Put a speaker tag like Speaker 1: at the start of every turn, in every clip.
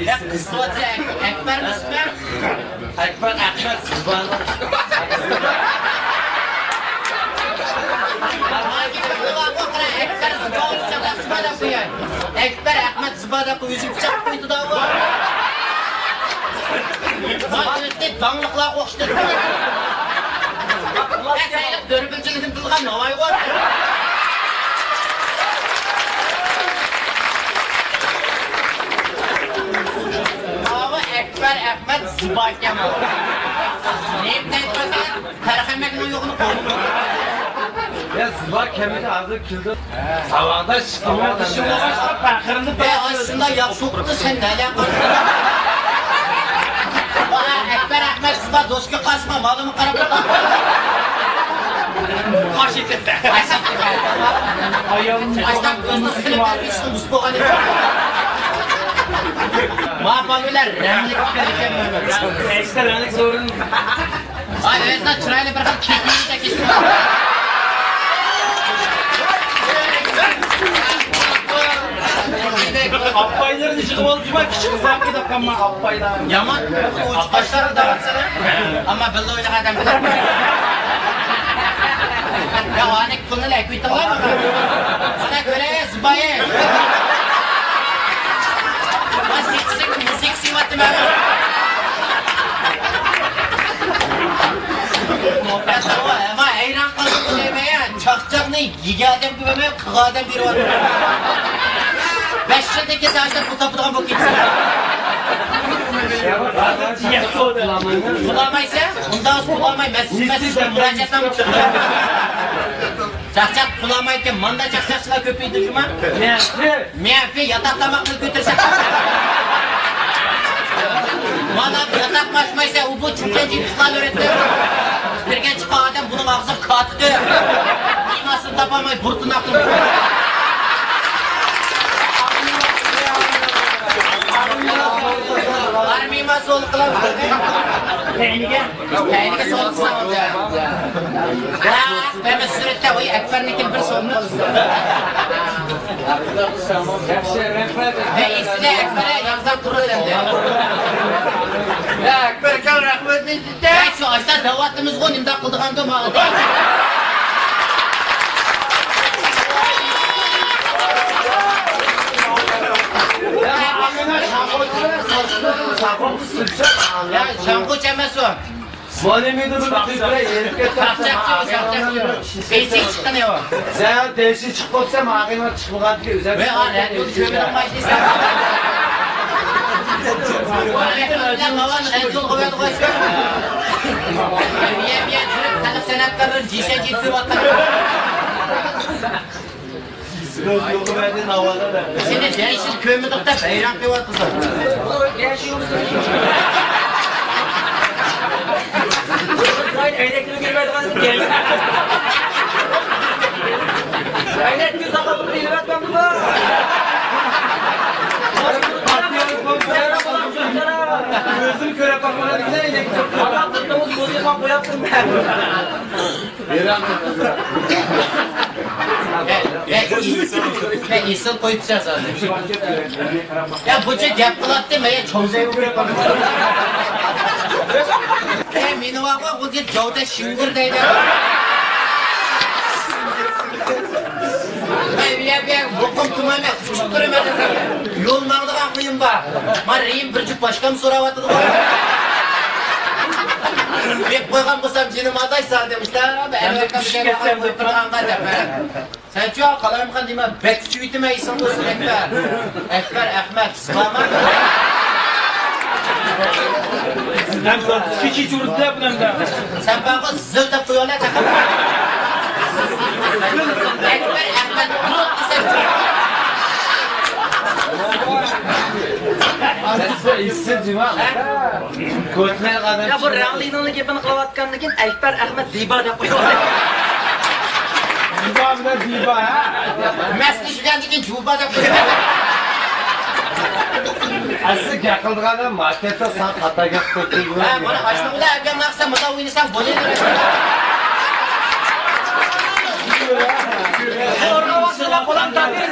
Speaker 1: Kısmetse Ekber ismi.
Speaker 2: Ekber Ahmet Zıban.
Speaker 1: Ekber Ahmet Zıbada yüzü bıçak koydu da var. Maalesef danlıklar koştu. Sayılık dörübülçülüğün kılgan navay var. Ekber Ahmet Zıbakam. Neyim deyitmesen, Terhemekin yoğunu koydum.
Speaker 2: Ya Zıbakem'in ağzı kildi. Havada çıktı. Havada çıktı. Pakırını
Speaker 1: aslında yapşıktı sen ne alakası? Ekber Ahmet Zıba dostu kasma, malımı karabadan. Kaç etti. Açtan gözünü silip vermişsin, buz boğanı. Mahvalüler, remlik gelirken böyle.
Speaker 2: Ekstra remlik sorun.
Speaker 1: Ay evet, çırayla bırakıp kekiğini de kesin.
Speaker 2: Appayların içi kıvalıcıma küçük farkı da kanma appaylar.
Speaker 1: Yaman, uç başları da baksana. Ama belli öyle adam bilir. Ya anek kulunla ekvita var mı? Sana göre zıbayı. Müzik sivatı mı? Ama hayran kaldım demeye çakacak ne? Yigi adam gibi mi? Kığı adam biri var. 5 yıldaki taşlar bu kapıdan bu kimse. Bulamaysa, bundan az bulamayın. Ben müracaatla mı çıktım? Çakçak bulamayken manda çakçakçılar köpüydü cuma. Miyafi yataklamakla götürsek. Madem yatak başmaysa o bu çümlenci tıkal öğretti. Bir genç adam bunun ağzı kattı. İmasını tapamayı burtun aklını. Var mı iması olup kılan? Peynike soğuk sağladı. Ben de sürette o Ekber'in bir sorunu. Ve ikisi de Ekber'e yaksan kuru dendi. Ya Ekber kan rahmetli dedi. Ya şu açta davatımız kon imdat kıldıkan da mağadı. Ya şampu çemez o.
Speaker 2: Malemi de bir tübre yerike
Speaker 1: Çakçakçı. Beysi çıktı ne o?
Speaker 2: Sen değişik çıkmazsa mağına çıkmadan ki özel.
Speaker 1: Ve anne yolu çömeden başlıysa. Anne baban en yol koyuyordu koşuyor. Bir çürük tanık senatkarların cise ciddi vatanı.
Speaker 2: Yolu verdin havada da.
Speaker 1: Şimdi değişik kömürlükte beyran bir vatanı.
Speaker 3: Elektriği girmedi ben geldim. Elektriği sakalı değil ben bunu.
Speaker 2: Gözüm köre bakmana güzel elektrik.
Speaker 3: Adam tuttuğumuz bozuyu bak yaptım ben.
Speaker 1: Ve insan koyup sen zaten. Ya bu çek yaptılar demeye çoğuzayı yapalım. Meni vaqqa bu deb Jawdat shingir deydi. Ben bokum tumana chiqib turaman. Yo'l maqdigan qiyim bor. Men reyim bir jup boshqa so'rayotdi. Deb qo'ygan bo'lsam jinim aday sar demişler. Ben qo'yib turganga deb. Sen-chi qalamqan deyman, bekchi yutmaysan o'zing Ekber Ahmet Zıbaman.
Speaker 2: Hiç hiç urdu da bulan da.
Speaker 1: Sen bana zıl da koyuyorlar takım. Ekber Ahmet Bulut ise.
Speaker 2: Sen istedim ha. Kotmaya kadar.
Speaker 3: Ya bu Rangli'nin gepini kılavatkandan keyin Ekber Ahmet Ziba deb qo'yuyorlar.
Speaker 2: Ziba bilan Ziba ha.
Speaker 1: Mesli şuradan keyin Juba da koyuyorlar.
Speaker 2: Asli yaqildiganda marketda sen xato gap qilib
Speaker 1: Ha, bana aşkımda evden naksa mıda oynasan böyle dönüyorsun.
Speaker 3: Orada vaktila falan tabii.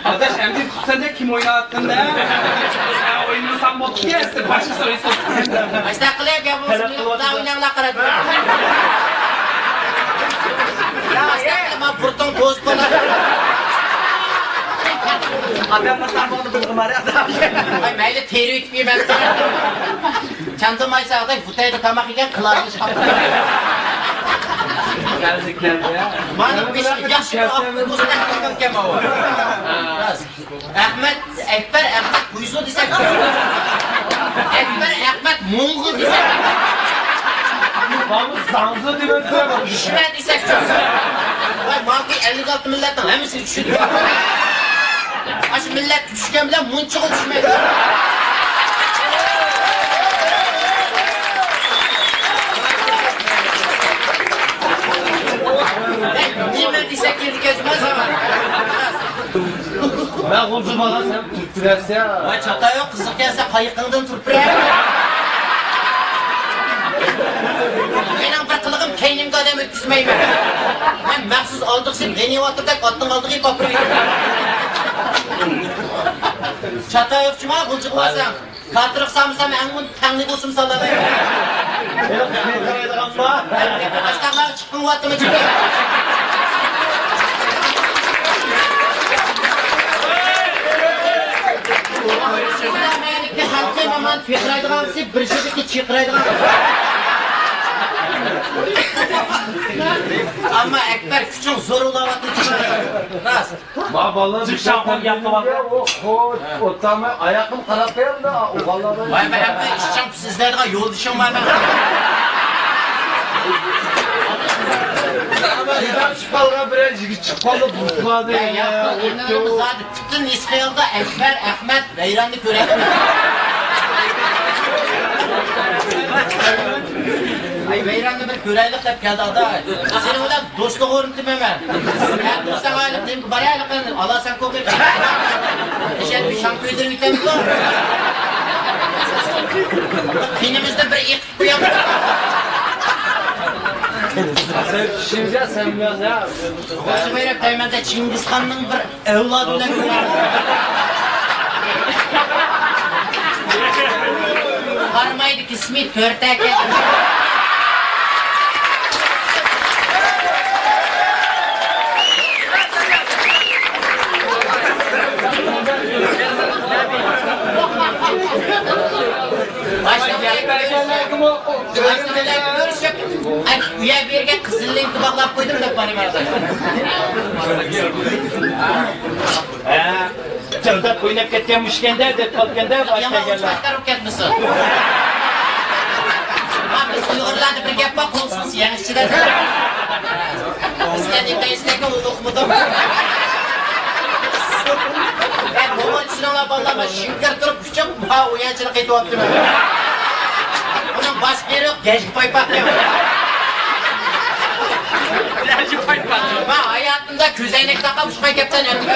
Speaker 2: Adaş emdi tutsanda kim oynattın da? Tam mutlu gelsin. Başka soruyorsun.
Speaker 1: Başta kılayım ya bu daha oynanla karadı. Ya başta pırtın toz kola.
Speaker 3: Adam pasar bunu bulgum var ya.
Speaker 1: Ay mayli teri ütmeyeyim ben sana. Çantım aysa aday futayda tamak yiyen kılarmış kapı.
Speaker 2: Geldiklerinde ya.
Speaker 1: Bana bir şey yaşlı aklım bu sene hakkım kem o. Ahmet, Ekber, Ahmet kuyusu desek. Ekber, Ahmet Mongol desek.
Speaker 2: Vamos zanzı diyorsun.
Speaker 1: İşime desek çok. Vay mağdur 56 milletten hemisi düşürdü. Aşı millet düşken bile munçuğu düşmedi. Nimet desek girdik ezmez ama.
Speaker 2: Ben Ghulja bana sen Türkçülerse ya.
Speaker 1: Vay çata yok kızık gelse kayıkından turpire. Benim bir kılığım keynimde adam ötküzmeyim. Ben mahsus aldık sen beni vatırdak attın aldık iyi kapırıyım. Çata yok cuma Ghulja basan. Katırık samsam en bunu tanrı kusum sallamayım.
Speaker 2: Ne karaydı ama?
Speaker 1: Başkanlar çıktın vatımı çıktı. Amerika halkı aman fikraydıgan siz bir şeydeki çıkraydıgan. Ama Ekber küçük zor olavatlı çıkıyor. Nasıl?
Speaker 2: Ma vallahi bir şey yaptım bak. O tam ayakım kanapayım da o vallahi.
Speaker 1: Vay be Ekber işçam sizlerden yol düşün var ben.
Speaker 2: Neden çıkalga birazcık çıkalı buzladı
Speaker 1: Ya oyunlarımız zaten bütün İsrail'de Ekber, Ahmet, Beyranlı körelim. Ay Beyranlı bir köreylik hep geldi aday. Senin öyle dostluk örüntüm hemen. Ya dostan aylık dedim ki bari aylık dedim. Allah sen kokayım. Eşet bir şampiyondur vitamin var. Dinimizde bir ilk kuyandı.
Speaker 2: Sen şimdi sen biraz ya.
Speaker 1: Ghulja Bayrak Teymende Çingizhan'ın bir evladıyla görüyorum. Varmaydı ki Smith körtek edin. Görüşüp, üye bir yerge kızılla intibaklayıp koydum da bana vardı.
Speaker 4: Jawdat oynab ketganmishkanda deb qolganda boshqa
Speaker 1: Yaman
Speaker 4: yerlar.
Speaker 1: uçmaklar okuyatmısın? Biz Uygurlarda bir gap var, kolsuz yanışçılar. İstediğimde istediğimde okumudum. Ben babam için ona bağlama şınkır durup küçük uyançılık eti attım. Bunun başka yeri yok, gençlik paypak yok. Ben hayatımda küzeynek takamış kepten yaptım.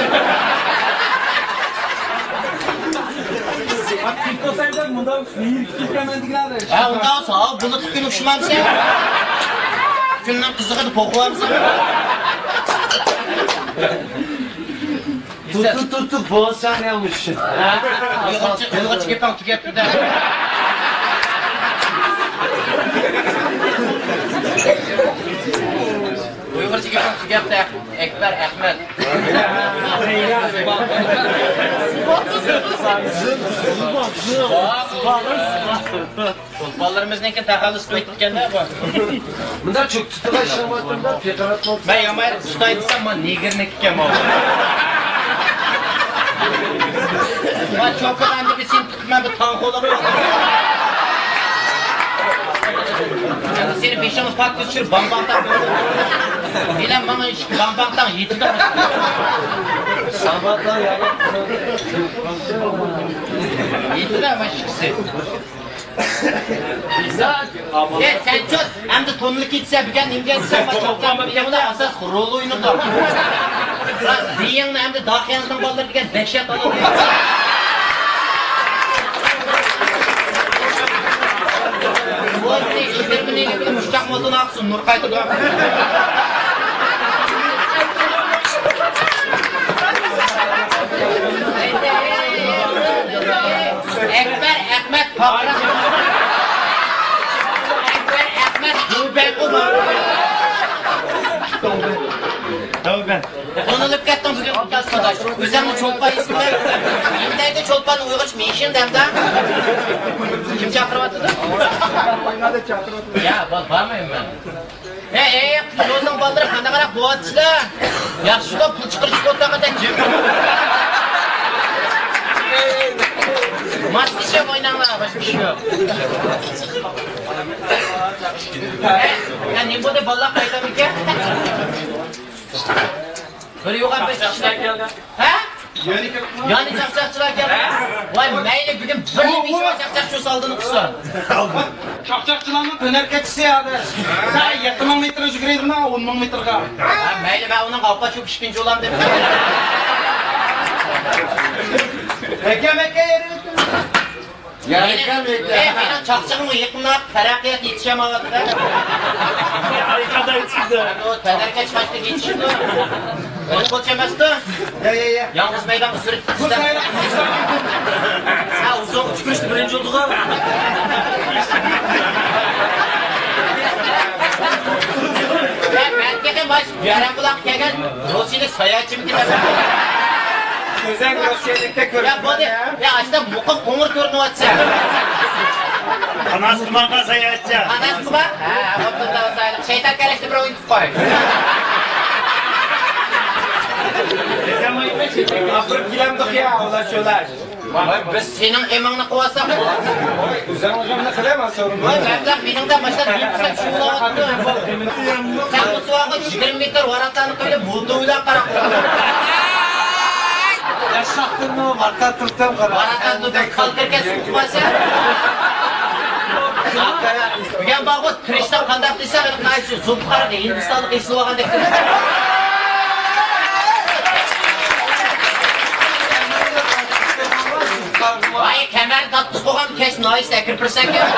Speaker 2: Sen bundan iyi fikirlemendiler.
Speaker 1: Ha ondan sonra bunu tutun uşumam sen. Günden kızıqıdı pokular mısın?
Speaker 2: Tut boğazsan ne olmuş?
Speaker 1: Uyguçı gepen tükep de. Uyguçı gepen tükep de Ekber Ahmet. Ballarımızdan takalız koydukkenler var.
Speaker 2: Bunda çok tutulan şamatında fiyakarat oldu.
Speaker 1: Ben yamayı tutaydıysam ben nigirine kikem oldu. Ben çok önemli bir şey tutmam bir tank olamıyor. Yani senin peşini pat düşür bambaktan böyle. Bilen bana iş bambaktan yedi de.
Speaker 2: Şamatlar yalan.
Speaker 1: Yedi de ama şıksı. Ya sen çok hem de tonluk gitse bir gen imgen sen çok bir de asas rol oyunu da. Diyen hem de dahiyandan ballar diken dehşet alıyor. Bu ne işlerine gibi müştak modunu aksın nur kaydı da. Ekber Ahmet Pakra. Ekber Ahmet Gülben Umar.
Speaker 4: Tövbe.
Speaker 1: Konulup kettim bugün arkadaş. Özümün çolpan ismi. Yemdeydi çolpanın uyguç meşin demde. Kim çakırıvattı da? Ya bak barmayım ben. Yoldan baldırıp kanda karak boğatçılar. Yaxşı da pul çıkır çıkırttan kadar kim? Masterchef oynanlar, başka bir şey yok. Ya ne bu da ballak kayda mı ki? Böyle yok abi çakçılar geldi. He? Yani çakçakçılar geldi. Vay meyle bugün böyle bir şey var çakçakçı saldığını kısa.
Speaker 2: Çakçakçılarning döner keçisi ya. Sen 7 ming metr yuguraydi mı 10 ming metrga?
Speaker 1: Ha meyle ben onun kalpa çok işkinci olam dedim.
Speaker 2: Mekke yerini.
Speaker 1: Benim çakçakımı yıkımlar ferahliyat yetişemedi de.
Speaker 4: Harikada yetişti.
Speaker 1: O tederkeç kaçtı geçişti. Öyle koçamazdı.
Speaker 2: Ya.
Speaker 1: Yalnız meydanı sürüp
Speaker 2: Bu sayılar.
Speaker 1: Ha uzun uçmuştu birinci olduk ha. Ben geldim baş yaran kulak gelgen Rusya'da sayacım gibi.
Speaker 2: Özel Rusya'da
Speaker 1: Ya bu de ya açta muka konur görünü atsa.
Speaker 4: Anas kumanga sayacak.
Speaker 1: Anas kuma? Ha bakın da sayalım. Şeytan karıştı bir oyun koy.
Speaker 2: Afırıp gilemdik ya ulaşıyorlar.
Speaker 1: Biz senin emanını kovasak.
Speaker 2: Güzel hocam ne kılamaz sorun.
Speaker 1: Vay meblağ benim de başlar bir şu olacaktı. Sen bu suağı 20 metre varatlarını böyle buldu uylar karak.
Speaker 2: Yaşaktın mı? Vartan tırtım kadar.
Speaker 1: Varatlar tutun kalkırken sıkmasa. Bugün bak o kreşten kandaklıysa benim karşı zump karak Hindistanlık eşli olan dektir. Vay kemer tatlısı koğam keş naist ekir pırsak ya.